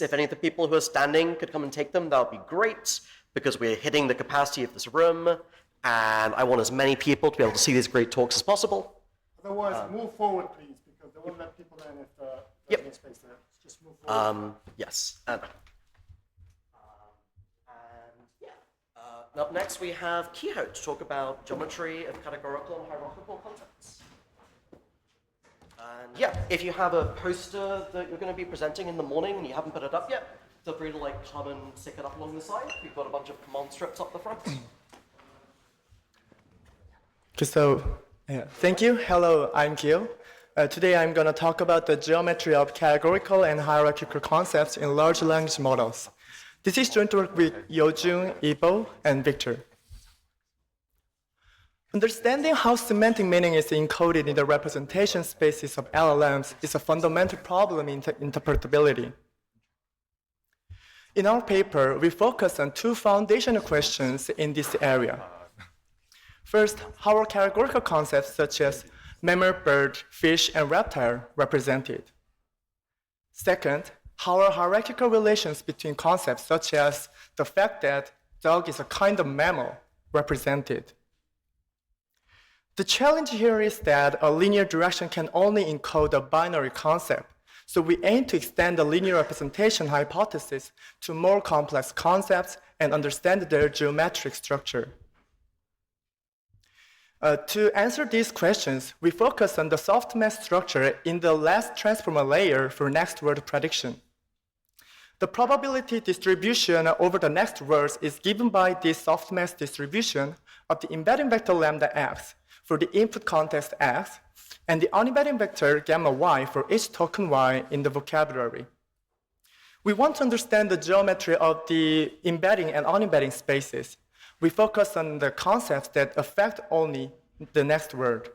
If any of the people who are standing could come and take them, that would be great, because we're hitting the capacity of this room, and I want as many people to be able to see these great talks as possible. Otherwise, move forward, please, because they won't let people in if there's no space there. Just move forward. Yes. Up next, we have Kiho to talk about geometry of categorical and hierarchical concepts. And yeah, if you have a poster that you're going to be presenting in the morning and you haven't put it up yet, feel free to come and stick it up along the side. We've got a bunch of command strips up the front. Thank you. Hello, I'm Kiho. Today I'm going to talk about the geometry of categorical and hierarchical concepts in large language models. This is joint work with Yeojun, Ibo, and Victor. Understanding how semantic meaning is encoded in the representation spaces of LLMs is a fundamental problem in interpretability. In our paper, we focus on two foundational questions in this area. First, how are categorical concepts such as mammal, bird, fish, and reptile represented? Second, how are hierarchical relations between concepts such as the fact that dog is a kind of mammal represented? The challenge here is that a linear direction can only encode a binary concept, so we aim to extend the linear representation hypothesis to more complex concepts and understand their geometric structure. To answer these questions, we focus on the softmax structure in the last transformer layer for next word prediction. The probability distribution over the next words is given by this softmax distribution of the embedding vector lambda x for the input context x and the unembedding vector gamma y for each token y in the vocabulary. We want to understand the geometry of the embedding and unembedding spaces. We focus on the concepts that affect only the next word.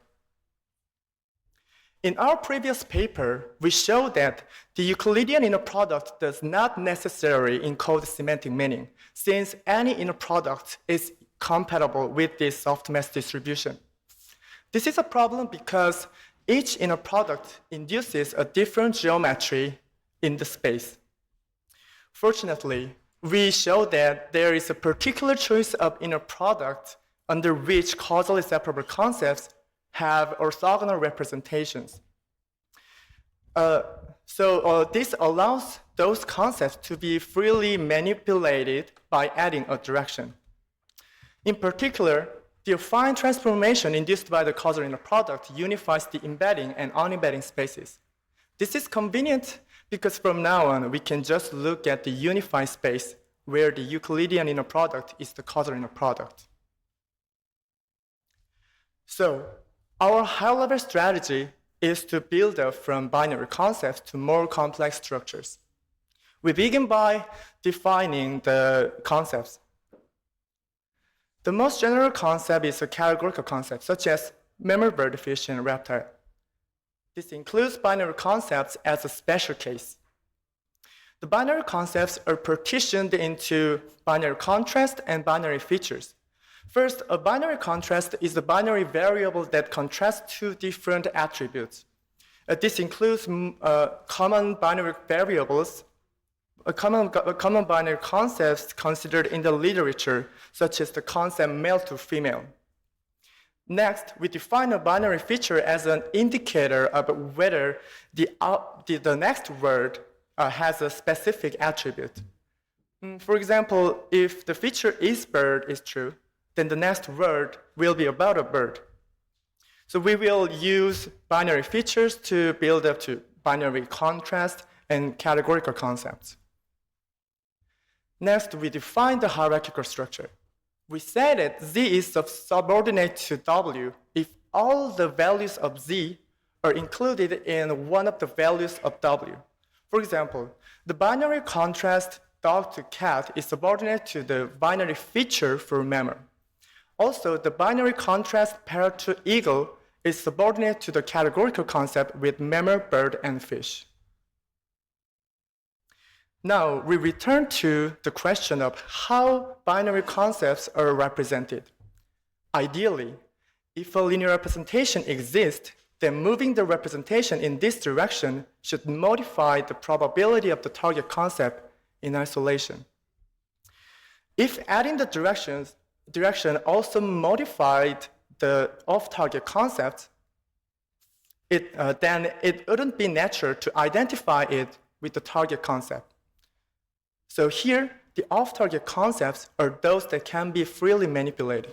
In our previous paper, we showed that the Euclidean inner product does not necessarily encode semantic meaning, since any inner product is compatible with this softmax distribution. This is a problem because each inner product induces a different geometry in the space. Fortunately, we show that there is a particular choice of inner product under which causally separable concepts have orthogonal representations. This allows those concepts to be freely manipulated by adding a direction. In particular, the affine transformation induced by the causal inner product unifies the embedding and unembedding spaces. This is convenient because from now on, we can just look at the unified space where the Euclidean inner product is the causal inner product. So, our high-level strategy is to build up from binary concepts to more complex structures. We begin by defining the concepts. The most general concept is a categorical concept, such as mammal, bird, fish, and reptile. This includes binary concepts as a special case. The binary concepts are partitioned into binary contrast and binary features. First, a binary contrast is a binary variable that contrasts two different attributes. This includes common binary variables, common binary concepts considered in the literature, such as the concept male to female. Next, we define a binary feature as an indicator of whether the next word has a specific attribute. For example, if the feature is bird is true, then the next word will be about a bird. So we will use binary features to build up to binary contrast and categorical concepts. Next, we define the hierarchical structure. We say that Z is subordinate to W if all the values of Z are included in one of the values of W. For example, the binary contrast dog to cat is subordinate to the binary feature for mammal. Also, the binary contrast parrot to eagle is subordinate to the categorical concept with mammal, bird, and fish. Now, we return to the question of how binary concepts are represented. Ideally, if a linear representation exists, then moving the representation in this direction should modify the probability of the target concept in isolation. If adding the direction also modified the off-target concept, then it wouldn't be natural to identify it with the target concept. So here, the off-target concepts are those that can be freely manipulated.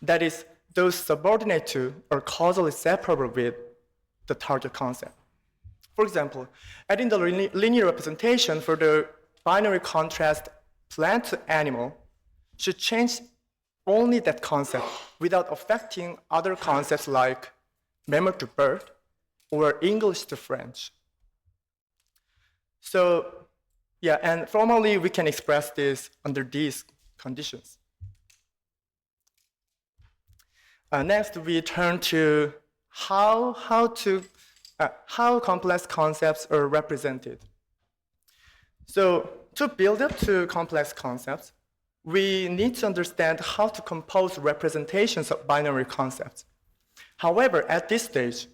That is, those subordinate to or causally separable with the target concept. For example, adding the linear representation for the binary contrast plant to animal should change only that concept without affecting other concepts like memory to bird or English to French. So, yeah, and formally we can express this under these conditions. Next, we turn to how complex concepts are represented. So, to build up to complex concepts, we need to understand how to compose representations of binary concepts. However, at this stage,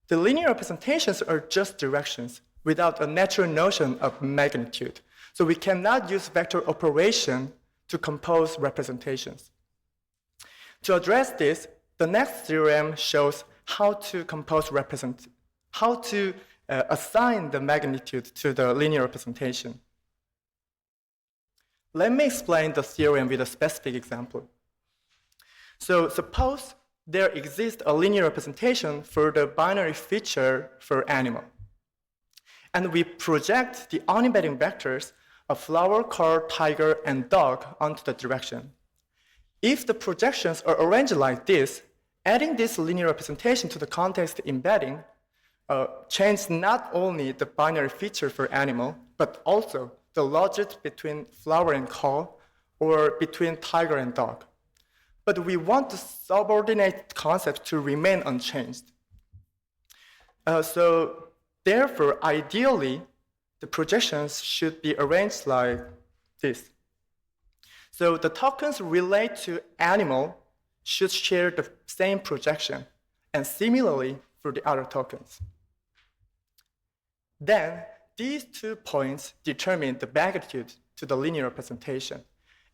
the linear representations are just directions without a natural notion of magnitude. So we cannot use vector operation to compose representations. To address this, the next theorem shows how to assign the magnitude to the linear representation. Let me explain the theorem with a specific example. So suppose there exists a linear representation for the binary feature for animal. And we project the unembedding vectors of flower, car, tiger, and dog onto the direction. If the projections are arranged like this, adding this linear representation to the context embedding changes not only the binary feature for animal, but also the logic between flower and car, or between tiger and dog. But we want the subordinate concept to remain unchanged. So therefore, ideally, the projections should be arranged like this. So the tokens relate to animal should share the same projection, and similarly for the other tokens. Then, these 2 points determine the magnitude to the linear representation.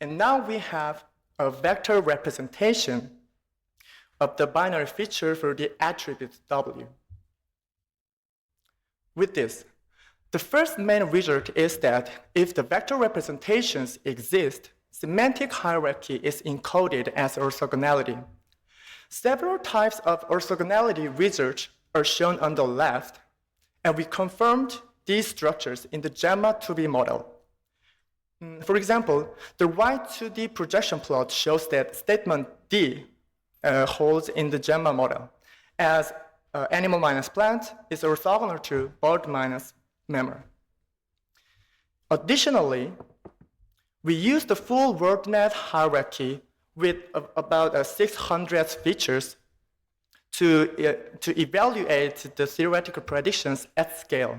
And now we have a vector representation of the binary feature for the attribute W. With this, the first main result is that if the vector representations exist, semantic hierarchy is encoded as orthogonality. Several types of orthogonality research are shown on the left, and we confirmed these structures in the Gemma 2B model. For example, the right 2D projection plot shows that statement D holds in the Gemma model, as animal minus plant is orthogonal to bird minus memory. Additionally, we use the full WordNet hierarchy with about 600 features to evaluate the theoretical predictions at scale.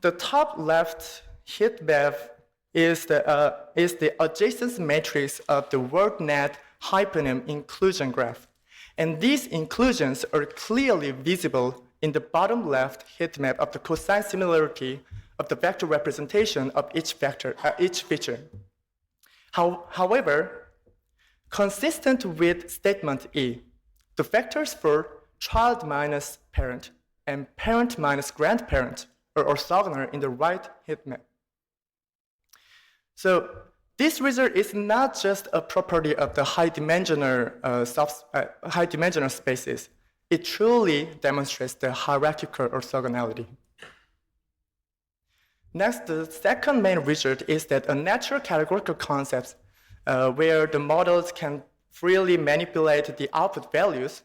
The top left heat map is the adjacency matrix of the WordNet hypernym inclusion graph. And these inclusions are clearly visible in the bottom left heat map of the cosine similarity of the vector representation of each feature. However, consistent with statement E, the vectors for child minus parent and parent minus grandparent are orthogonal in the right heat map. So this result is not just a property of the high-dimensional spaces. It truly demonstrates the hierarchical orthogonality. Next, the second main result is that a natural categorical concept where the models can freely manipulate the output values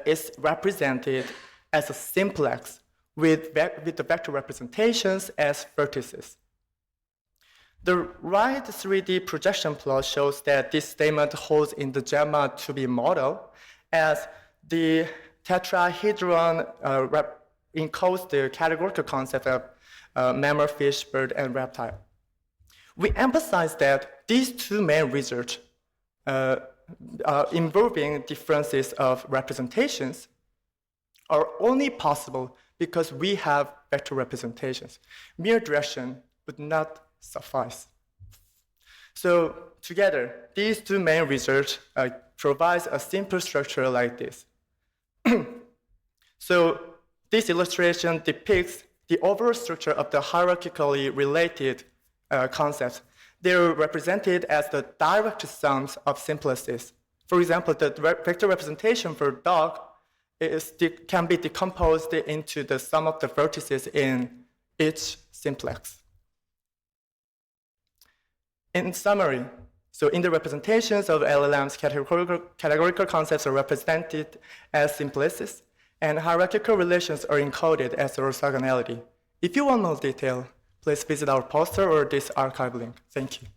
is represented as a simplex with the vector representations as vertices. The right 3D projection plot shows that this statement holds in the Gemma 2B model, as the tetrahedron encodes the categorical concept of mammal, fish, bird, and reptile. We emphasize that these two main results involving differences of representations are only possible because we have vector representations. Mere direction would not suffice. So together, these two main results provides a simple structure like this. So this illustration depicts the overall structure of the hierarchically related concepts. They're represented as the direct sums of simplices. For example, the vector representation for dog can be decomposed into the sum of the vertices in each simplex. In summary, so in the representations of LLMs, categorical concepts are represented as simplices, and hierarchical relations are encoded as orthogonality. If you want more detail, please visit our poster or this archive link. Thank you.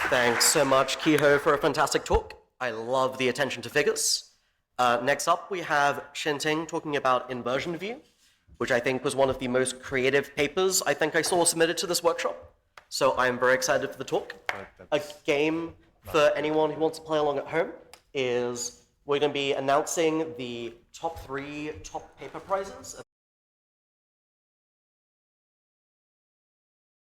Thanks so much, Kiho, for a fantastic talk. I love the attention to figures. Next up, we have Xinting talking about inversion view, which I think was one of the most creative papers I think I saw submitted to this workshop. So I'm very excited for the talk. A game for anyone who wants to play along at home is we're going to be announcing the top 3 top paper prizes.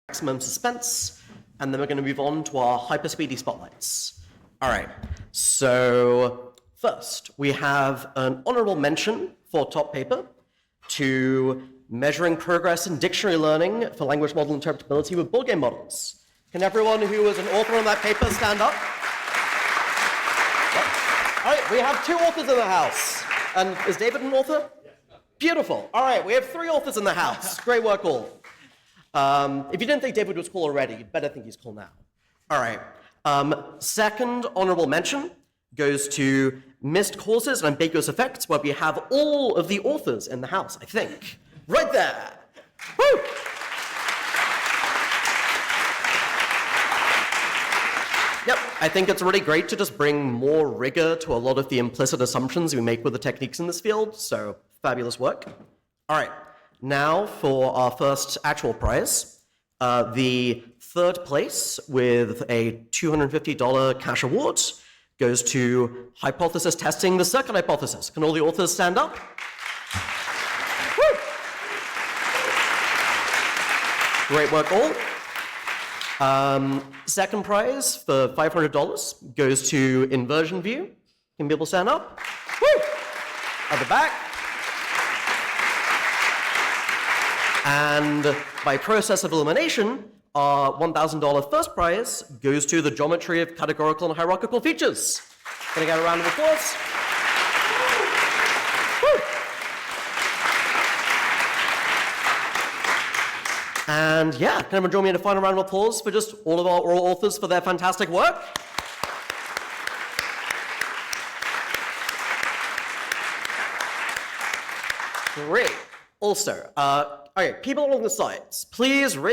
Maximum suspense, and then we're going to move on to our hyperspeedy spotlights. All right, so first we have an honorable mention for top paper to measuring progress in dictionary learning for language model interpretability with board game models. Can everyone who was an author on that paper stand up? All right, we have 2 authors in the house. And is David an author? Beautiful. All right, we have 3 authors in the house. Great work, all. If you didn't think David was cool already, you'd better think he's cool now. All right. Second honorable mention goes to missed causes and ambiguous effects, where we have all of the authors in the house, I think. Right there. Woo! Yep, I think it's really great to just bring more rigor to a lot of the implicit assumptions we make with the techniques in this field, so fabulous work. All right, now for our first actual prize. The third place with a $250 cash award goes to hypothesis testing the circuit hypothesis. Can all the authors stand up? Woo! Great work, all. Second prize for $500 goes to inversion view. Can people stand up? Woo! At the back. And by process of elimination, our $1,000 first prize goes to the geometry of categorical and hierarchical features. Can I get a round of applause? Woo! And yeah, can everyone join me in a final round of applause for just all of our oral authors for their fantastic work? Great. Also, okay, people along the sides, please raise